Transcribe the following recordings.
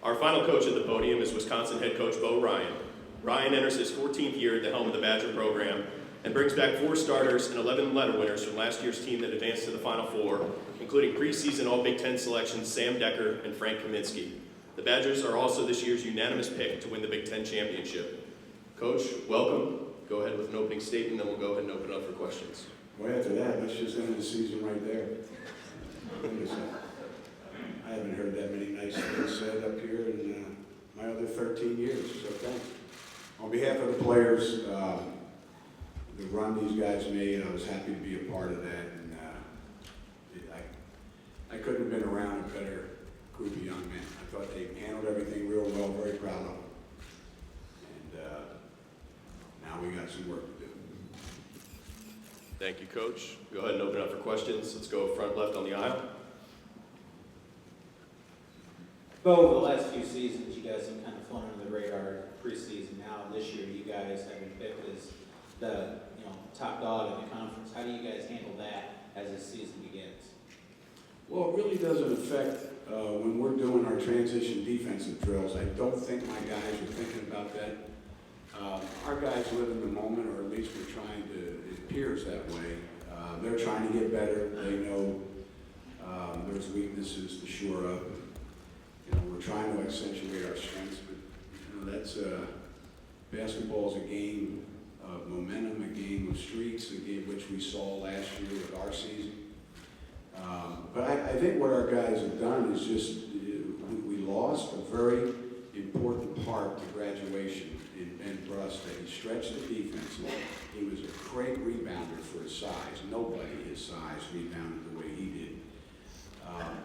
Our final coach at the podium is Wisconsin head coach Bo Ryan. Ryan enters his 14th year at the helm of the Badger program and brings back 4 starters and 11 letter winners from last year's team that advanced to the Final Four, including preseason All Big Ten selections Sam Decker and Frank Kaminsky. The Badgers are also this year's unanimous pick to win the Big Ten championship. Coach, welcome. Go ahead with an opening statement, then we'll go ahead and open it up for questions. Well, after that, let's just end the season right there. I haven't heard that many nice things said up here in my other 13 years, so thanks. On behalf of the players, the run these guys made, I was happy to be a part of that, and I couldn't have been around a better group of young men. I thought they handled everything real well, very proud of them. And now we got some work to do. Thank you, Coach. Go ahead and open up for questions. Let's go front left on the aisle. Bo, over the last few seasons, you guys have kind of flown under the radar preseason. Now, this year, you guys have been picked as the top dog in the conference. How do you guys handle that as this season begins? Well, it really doesn't affect when we're doing our transition defensive drills. I don't think my guys are thinking about that. Our guys live in the moment, or at least we're trying to, it appears that way. They're trying to get better. They know there's weaknesses to shore up. We're trying to accentuate our strengths, but that's basketball's a game of momentum, a game of streaks, a game which we saw last year with our season. But I think what our guys have done is just, we lost a very important part to graduation in Ben Brust, that he stretched the defense. He was a great rebounder for his size. Nobody his size rebounded the way he did.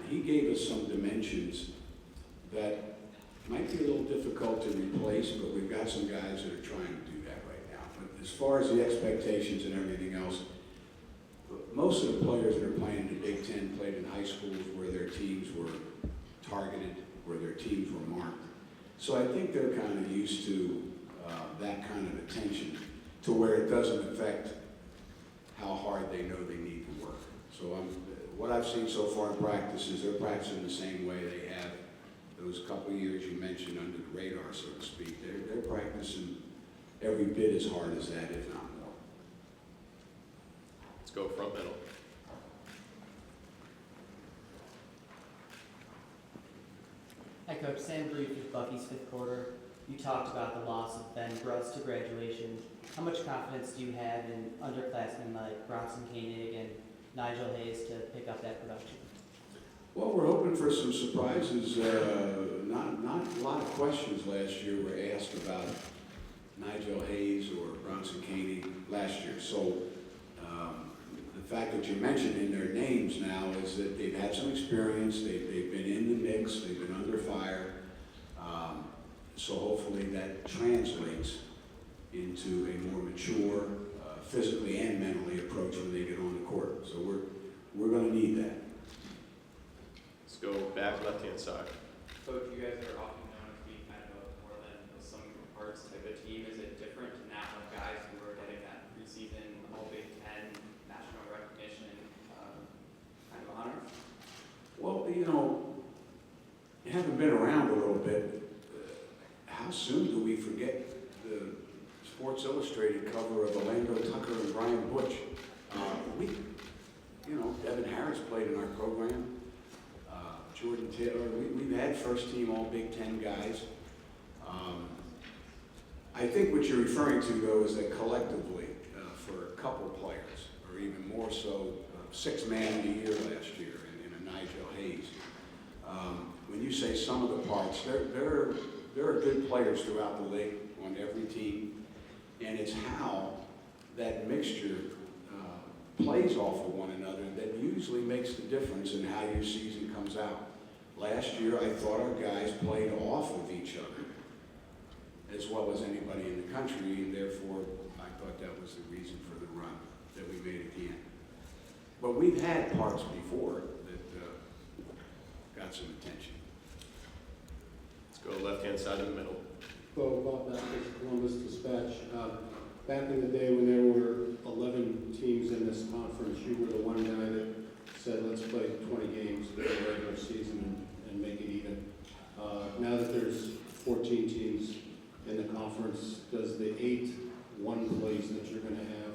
He gave us some dimensions that might be a little difficult to replace, but we've got some guys that are trying to do that right now. But as far as the expectations and everything else, most of the players that are playing in the Big Ten played in high schools where their teams were targeted, where their teams were marked. So I think they're kind of used to that kind of attention, to where it doesn't affect how hard they know they need to work. So what I've seen so far in practice is they're practicing the same way they have those couple of years you mentioned under the radar, so to speak. They're practicing every bit as hard as that, if not more. Let's go front middle. Hi, Coach. Sam Brief with Bucky's fifth quarter. You talked about the loss of Ben Brust to graduation. How much confidence do you have in underclassmen like Bronson Koenig and Nigel Hayes to pick up that production? Well, we're hoping for some surprises. Not a lot of questions last year were asked about Nigel Hayes or Bronson Koenig last year. So the fact that you're mentioning their names now is that they've had some experience. They've been in the mix. They've been under fire. So hopefully that translates into a more mature, physically and mentally approach when they get on the court. So we're going to need that. Let's go back left-hand side. Coach, you guys are often known as being kind of more than the sum of your parts type of team. Is it different to now have guys who are getting that preseason All Big Ten national recognition kind of honor? Well, you haven't been around a little bit. How soon do we forget the Sports Illustrated cover of Orlando Tucker and Brian Butch? Devin Harris played in our program. Jordan Taylor. We've had first team All Big Ten guys. I think what you're referring to, though, is that collectively, for a couple players, or even more so, 6th man of the year last year in a Nigel Hayes. When you say some of the parts, there are good players throughout the league on every team, and it's how that mixture plays off of one another that usually makes the difference in how your season comes out. Last year, I thought our guys played off of each other as well as anybody in the country, and therefore I thought that was the reason for the run that we made again. But we've had parts before that got some attention. Let's go left-hand side in the middle. Bo, Bob Baskets, Columbus Dispatch. Back in the day when there were 11 teams in this conference, you were the one guy that said, let's play 20 games in the regular season and make it even. Now that conference, does the 8-1 place that you're gonna have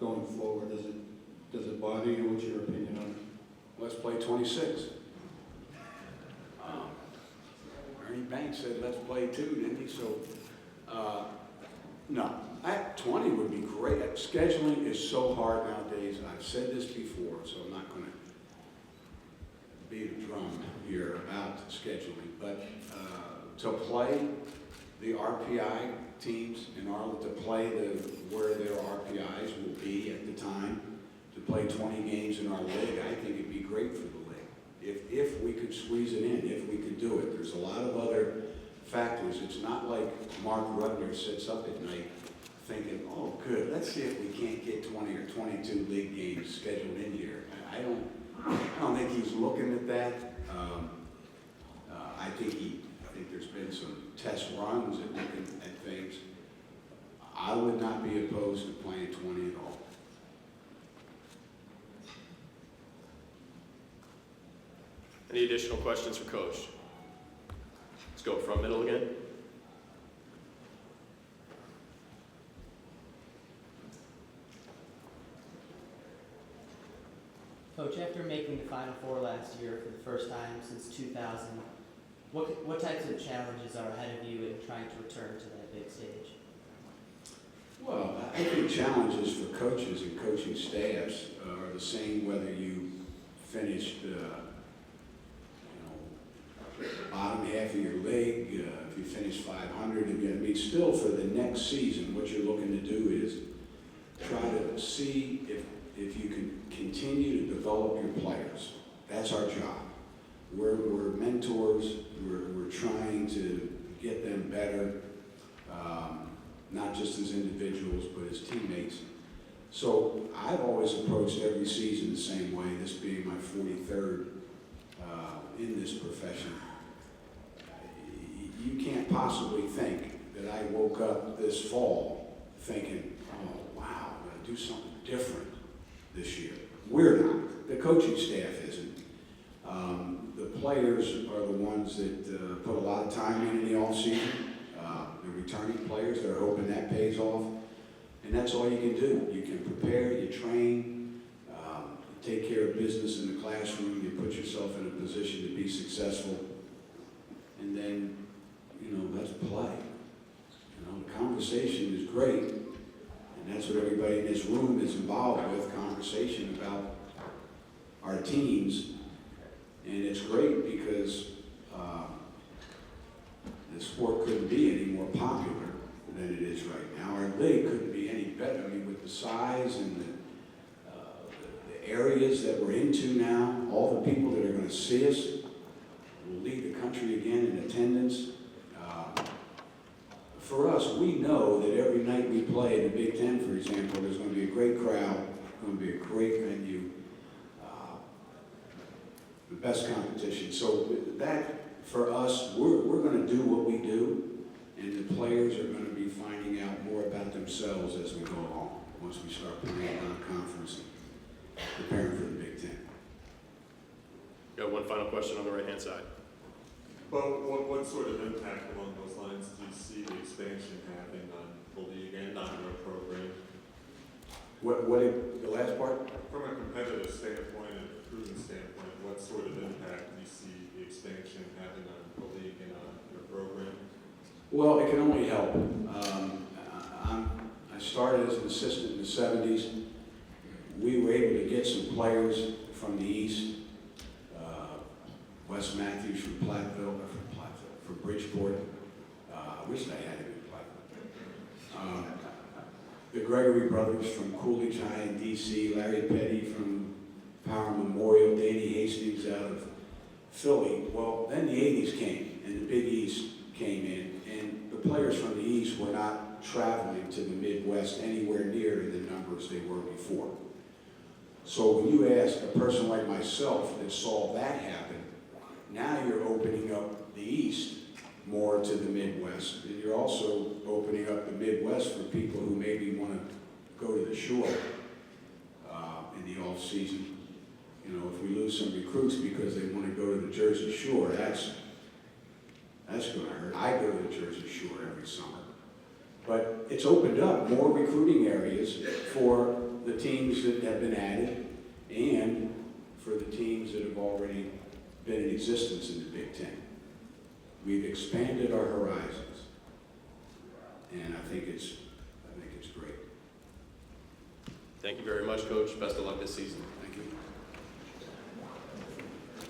going forward, does it bother you? What's your opinion on it? Let's play 26. Ernie Banks said, let's play 2, didn't he? So, no. 20 would be great. Scheduling is so hard nowadays. I've said this before, so I'm not going to beat a drum here about scheduling. But to play the RPI teams in order to play where their RPIs will be at the time, to play 20 games in our league, I think it'd be great for the league. If we could squeeze it in, if we could do it. There's a lot of other factors. It's not like Mark Rudner sits up at night thinking, oh, good, let's see if we can't get 20 or 22 league games scheduled in here. I don't think he's looking at that. I think there's been some test runs at looking at things. I would not be opposed to playing 20 at all. Any additional questions for Coach? Let's go front middle again. Coach, after making the Final Four last year for the first time since 2000, what types of challenges are ahead of you in trying to return to that big stage? Well, I think challenges for coaches and coaching staffs are the same whether you finished, bottom half of your league, if you finish 500 again. I mean, still for the next season, what you're looking to do is try to see if you can continue to develop your players. That's our job. We're mentors. We're trying to get them better, not just as individuals, but as teammates. So I've always approached every season the same way, this being my 43rd in this profession. You can't possibly think that I woke up this fall thinking, oh, wow, I'm going to do something different this year. We're not. The coaching staff isn't. The players are the ones that put a lot of time in the offseason. The returning players, they're hoping that pays off. And that's all you can do. You can prepare, you train, you take care of business in the classroom, you put yourself in a position to be successful, and then, let's play. The conversation is great, and that's what everybody in this room is involved with, conversation about our teams. And it's great because the sport couldn't be any more popular than it is right now. Our league couldn't be any better. I mean, with the size and the areas that we're into now, all the people that are going to see us will lead the country again in attendance. For us, we know that every night we play in the Big Ten, for example, there's going to be a great crowd, going to be a great venue, the best competition. So that, for us, we're going to do what we do, and the players are going to be finding out more about themselves as we go along, once we start playing non-conference and preparing for the Big Ten. Got one final question on the right-hand side. But what sort of impact along those lines do you see the expansion having on the league and on your program? The last part? From a competitive standpoint and a recruiting standpoint, what sort of impact do you see the expansion having on the league and on your program? Well, it can only help. I started as an assistant in the 70s. We were able to get some players from the East. Wes Matthews from from Bridgeport. I wish I had him in Platteville. The Gregory brothers from Coolidge High in D.C., Larry Petty from Power Memorial, Danny Hastings out of Philly. Well, then the 80s came, and the Big East came in, and the players from the East were not traveling to the Midwest anywhere near the numbers they were before. So when you ask a person like myself that saw that happen, now you're opening up the East more to the Midwest. And you're also opening up the Midwest for people who maybe want to go to the shore in the off season. If we lose some recruits because they want to go to the Jersey Shore, That's gonna hurt. I go to the Jersey Shore every summer. But it's opened up more recruiting areas for the teams that have been added and for the teams that have already been in existence in the Big Ten. We've expanded our horizons, and I think it's great. Thank you very much, Coach. Best of luck this season.